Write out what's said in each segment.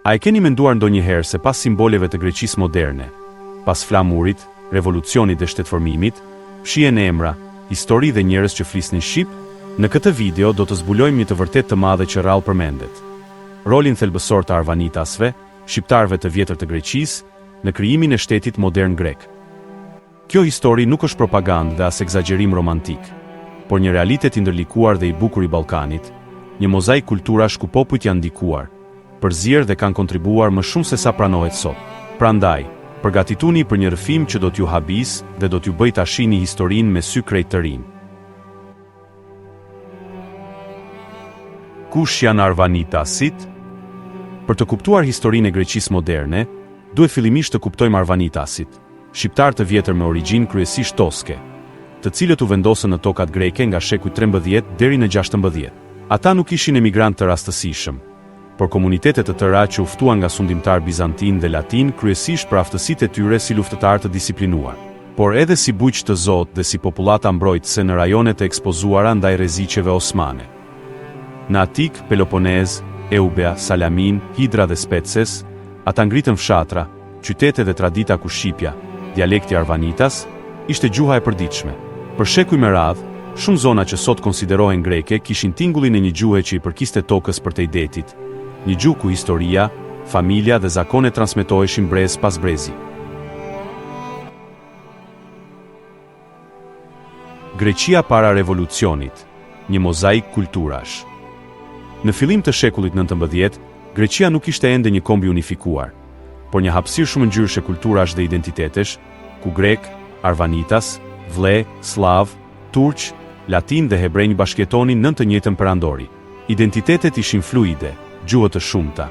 A e keni menduar ndonjëherë se pas simboleve të Greqisë moderne, pas flamurit, revolucionit dhe shtetëformimit, shihen emra, histori dhe njerëz që flisnin shqip? Në këtë video do të zbulojmë një të vërtet të madhe që rrallë përmendet. Rolin thelbësor të arvanitasve, shqiptarëve të vjetër të Greqisë, në krijimin e shtetit modern grek. Kjo histori nuk është propagandë dhe as egzagerim romantik, por një realitet i ndërlikuar dhe i bukur i Ballkanit, një mozaik kulturash ku popujt janë ndikuar, përzier dhe kanë kontribuar më shumë se sa pranohet sot. Prandaj, përgatituni për një rrëfim që do t'ju habis dhe do t'ju bëj ta shihni historinë me sy krejt të rinj. Kush janë arvanitasit? Për të kuptuar historinë e Greqisë moderne, duhet fillimisht të kuptojmë arvanitasit, shqiptar të vjetër me origjinë kryesisht toske, të cilët u vendosën në tokat greke nga shekuj 13 deri në 16. Ata nuk ishin emigrant të rastësishëm, por komunitete të tëra që u ftuan nga sundimtar bizantin dhe latin kryesisht për aftësitë e tyre si luftëtar të disiplinuar, por edhe si bujq të Zot dhe si popullata mbrojtëse në rajonet e ekspozuara ndaj rreziqeve osmane. Në Atik, Peloponez, Eubea, Salamin, Hidra dhe Spetses, ata ngritën fshatra, qytete dhe tradita ku shqipja, dialekti arvanitas, ishte gjuha e përditshme. Për shekuj me radhë, shumë zona që sot konsiderohen greke kishin tingullin e një gjuhe që i përkiste tokës për te i detit, një gjuhë ku historia, familja dhe zakonet transmetoheshin brez pas brezi. Greqia para revolucionit, një mozaik kulturash. Në fillim të shekullit 19, Greqia nuk ishte ende një kombi unifikuar, por një hapësirë shumë ngjyrshe kulturash dhe identitetesh, ku grek, arvanitas, vle, slav, turq, latin dhe hebrej bashkjetonin nën të njëjtën perandori. Identitetet ishin fluide, gjuhë të shumta,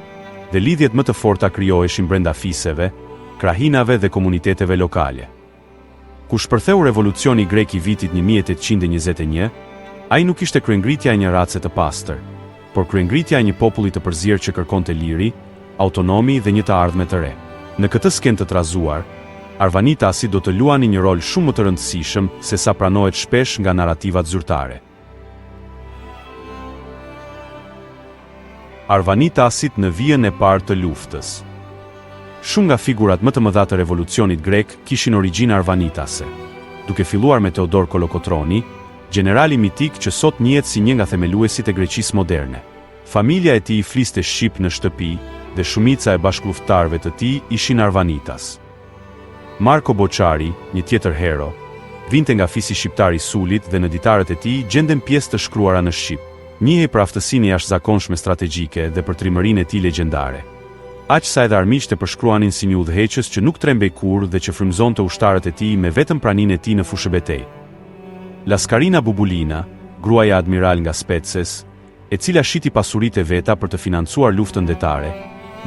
dhe lidhjet më të forta krijoheshin brenda fiseve, krahinave dhe komuniteteve lokale. Kur shpërtheu revolucioni grek i vitit 1821, ai nuk ishte kryengritja e një race të pastër, por kryengritja e një populli të përzier që kërkonte liri, autonomi dhe një të ardhme të re. Në këtë skenë të trazuar, arvanitasit do të luanin një rol shumë më të rëndësishëm se sa pranohet shpesh nga narrativat zyrtare. Arvanitasit në vijën e parë të luftës. Shumë nga figurat më të mëdha të revolucionit grek kishin origjinë arvanitase, duke filluar me Teodor Kolokotroni, generali mitik që sot njihet si një nga themeluesit e Greqisë moderne. Familja e tij fliste shqip në shtëpi dhe shumica e bashkëluftëtarëve të tij ishin arvanitas. Marko Boçari, një tjetër hero, vinte nga fisi shqiptar i Sulit dhe në ditarët e tij gjenden pjesë të shkruara në shqip. Njihej për aftësinë e jashtëzakonshme strategjike dhe për trimërinë e tij legjendare. Aq sa edhe armiqtë e përshkruanin si një udhëheqës që nuk trembej kurrë dhe që frymëzonte ushtarët e tij me vetëm praninë e tij në fushë betejë. Laskarina Bubulina, gruaja e admiral nga Spetses, e cila shiti pasuritë e veta për të financuar luftën detare,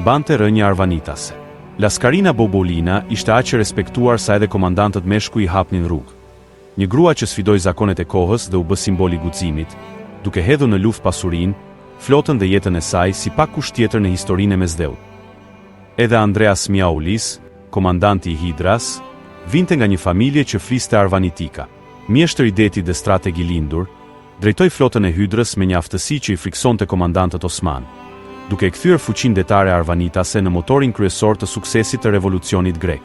bante rënje arvanitase. Laskarina Bubulina ishte aq e respektuar sa edhe komandantët meshku i hapnin rrugë. Një grua që sfidoi zakonet e kohës dhe u bë simbol i guximit, duke hedhur në luftë pasurinë, flotën dhe jetën e saj si pa kusht tjetër në historinë e mesdheut. Edhe Andreas Miaulis, komandanti i Hidras, vinte nga një familje që fliste arvanitika. Mjeshtër i detit dhe strateg i lindur, drejtoi flotën e Hydrës me një aftësi që i friksonte komandantët osman, duke kthyer fuqinë detare arvanitase në motorin kryesor të suksesit të revolucionit grek.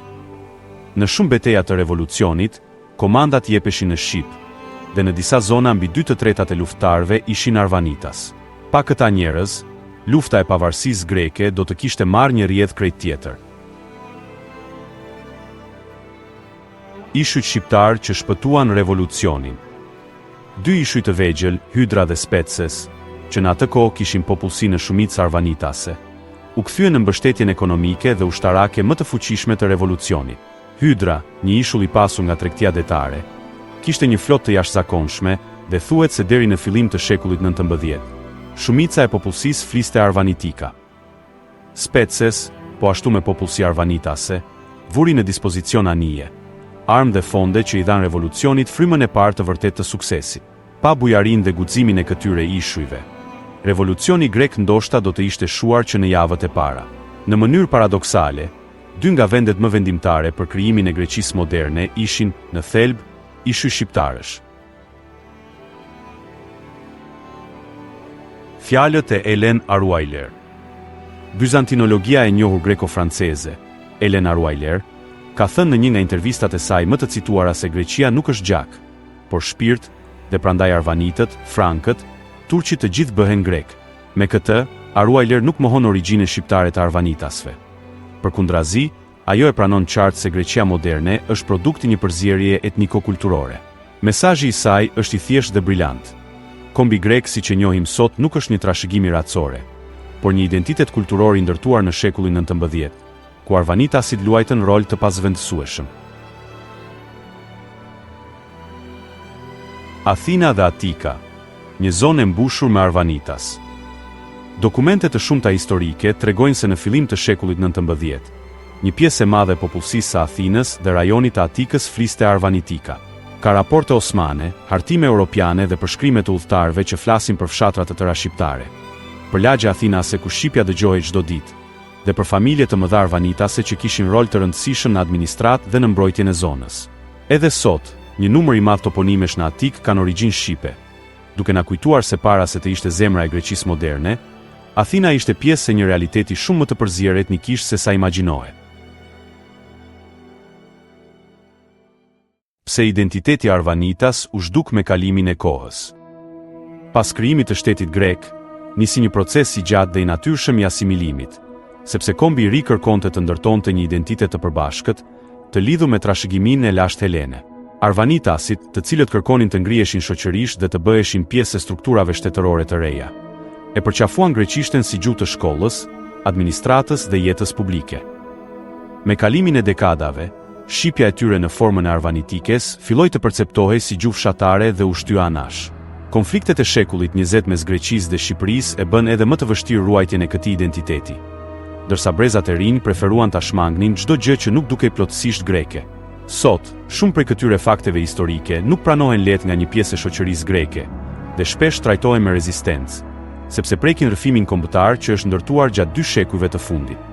Në shumë beteja të revolucionit, komandat jepeshin në shqip, dhe në disa zona mbi 2/3 e luftëtarëve ishin arvanitas. Pa këta njerëz, lufta e pavarësisë greke do të kishte marrë një rrjedh krejt tjetër. Ishujt shqiptar që shpëtuan revolucionin. Dy ishuj të vegjël, Hydra dhe Spetses, që në atë kohë kishin popullsi në shumicë arvanitase, u kthyen në mbështetjen ekonomike dhe ushtarake më të fuqishme të revolucionit. Hydra, një ishull i pasur nga tregtia detare, kishte një flotë të jashtëzakonshme dhe thuhet se deri në fillim të shekullit 19, shumica e popullsisë fliste arvanitika. Spetses, po ashtu me popullsi arvanitase, vuri në dispozicion anije, armë dhe fonde që i dhanë revolucionit frymën e parë të vërtet të suksesit. Pa bujarinë dhe guximin e këtyre ishujve, revolucioni grek ndoshta do të ishte shuar që në javët e para. Në mënyrë paradoksale, dy nga vendet më vendimtare për krijimin e Greqisë moderne ishin, në thelb, ishuj shqiptarësh. Fjalët e Elen Aruajler. Byzantinologia e njohur greko-franceze, Elena Ruajler, ka thënë në një nga intervistat e saj më të cituara se Greqia nuk është gjak, por shpirt, dhe prandaj arvanitët, frankët, turqit të gjithë bëhen grek. Me këtë, Ruajler nuk mohon origjinën shqiptare të arvanitasve. Përkundrazi, ajo e pranon qartë se Greqia moderne është produkti një përzierje etniko-kulturore. Mesazhi i saj është i thjeshtë dhe brillant. Kombi grek siç e njohim sot nuk është një trashëgim i racore, por një identitet kulturor i ndërtuar në shekullin 19, ku arvanitasit luajtën rol të pasvendësueshëm. Athina dhe Atika, një zonë e mbushur me arvanitas. Dokumentet të shumta historike tregojnë se në fillim të shekullit 19, një pjesë e madhe e popullsisë së Athinës dhe rajonit të Atikës fliste arvanitika. Ka raporte osmane, hartime europiane dhe përshkrime të udhëtarëve që flasin për fshatra të tëra shqiptare. Për lagje athinase ku shqipja dëgjohej çdo ditë, dhe për familje të mëdha arvanitase që kishin rol të rëndësishëm në administratë dhe në mbrojtjen e zonës. Edhe sot, një numër i madh toponimesh në Atik kanë origjinë shqipe. Duke na kujtuar se para se të ishte zemra e Greqisë moderne, Athina ishte pjesë e një realiteti shumë më të përzier etnikisht se sa imagjinohet. Pse identiteti arvanitas u zhduk me kalimin e kohës. Pas krijimit të shtetit grek, nisi një proces i gjatë dhe i natyrshëm i asimilimit, sepse kombi i ri kërkonte të ndërtonte një identitet të përbashkët, të lidhur me trashëgiminë e lashtë helene. Arvanitasit, të cilët kërkonin të ngriheshin shoqërisht dhe të bëheshin pjesë e strukturave shtetërore të reja, e përqafuan greqishten si gjuhë të shkollës, administratës dhe jetës publike. Me kalimin e dekadave, shqipja e tyre në formën e arvanitikes filloi të perceptohej si gjuhë fshatare dhe u shtya anash. Konfliktet e shekullit 20 mes Greqisë dhe Shqipërisë e bën edhe më të vështirë ruajtjen e këtij identiteti, ndërsa brezat e rinj preferuan ta shmangnin çdo gjë që nuk dukej plotësisht greke. Sot, shumë prej këtyre fakteve historike nuk pranohen lehtë nga një pjesë e shoqërisë greke dhe shpesh trajtohen me rezistencë, sepse prekin rrëfimin kombëtar që është ndërtuar gjatë 2 shekujve të fundit.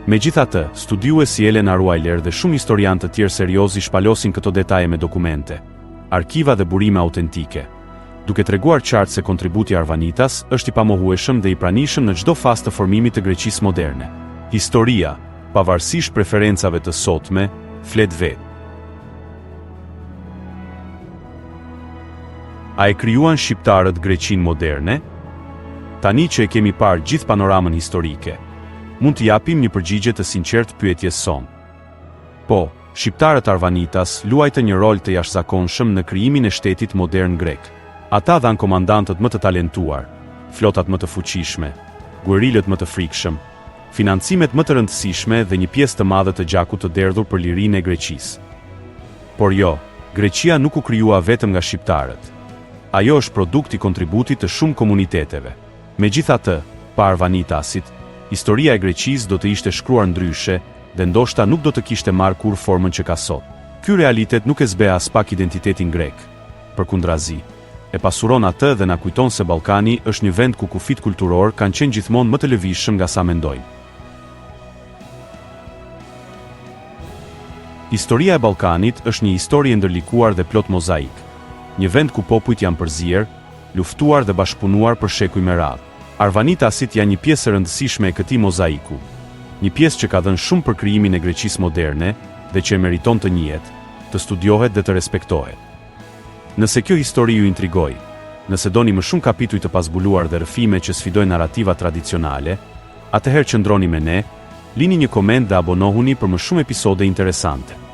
Megjithatë, studiuesi si Elena Ruajler dhe shumë historianë të tjerë serioz i shpalosin këto detaje me dokumente, arkiva dhe burime autentike, duke treguar qartë se kontributi i Arvanitas është i pamohueshëm dhe i pranishëm në çdo fazë të formimit të Greqisë moderne. Historia, pavarësisht preferencave të sotme, flet vetë. A e krijuan shqiptarët Greqinë moderne? Tani që e kemi parë gjithë panoramën historike, mund të japim një përgjigje të sinqertë pyetjes sonë. Po, shqiptarët Arvanitas luajtën një rol të jashtëzakonshëm në krijimin e shtetit modern grek. Ata dhanë komandantët më të talentuar, flotat më të fuqishme, guerilët më të frikshëm, financimet më të rëndësishme dhe një pjesë të madhe të gjakut të derdhur për lirinë e Greqisë. Por jo, Greqia nuk u krijua vetëm nga shqiptarët. Ajo është produkt i kontributit të shumë komuniteteve. Megjithatë, pa Arvanitasit, historia e Greqisë do të ishte shkruar ndryshe dhe ndoshta nuk do të kishte marrë kur formën që ka sot. Ky realitet nuk e zbe as pak identitetin grek. Përkundrazi, e pasuron atë dhe na kujton se Ballkani është një vend ku kufit kulturor kanë qenë gjithmonë më të lëvizshëm nga sa mendojmë. Historia e Ballkanit është një histori e ndërlikuar dhe plot mozaik. Një vend ku popujt janë përzier, luftuar dhe bashkëpunuar për shekuj me radhë. Arvanitasit janë një pjesë e rëndësishme e këtij mozaiku. Një pjesë që ka dhënë shumë për krijimin e Greqisë moderne dhe që e meriton të njihet, të studiohet dhe të respektohet. Nëse kjo histori ju intrigoi, nëse doni më shumë kapituj të pazbuluar dhe rrëfime që sfidojnë narrativa tradicionale, atëherë qëndroni me ne, lini një koment dhe abonohuni për më shumë episode interesante.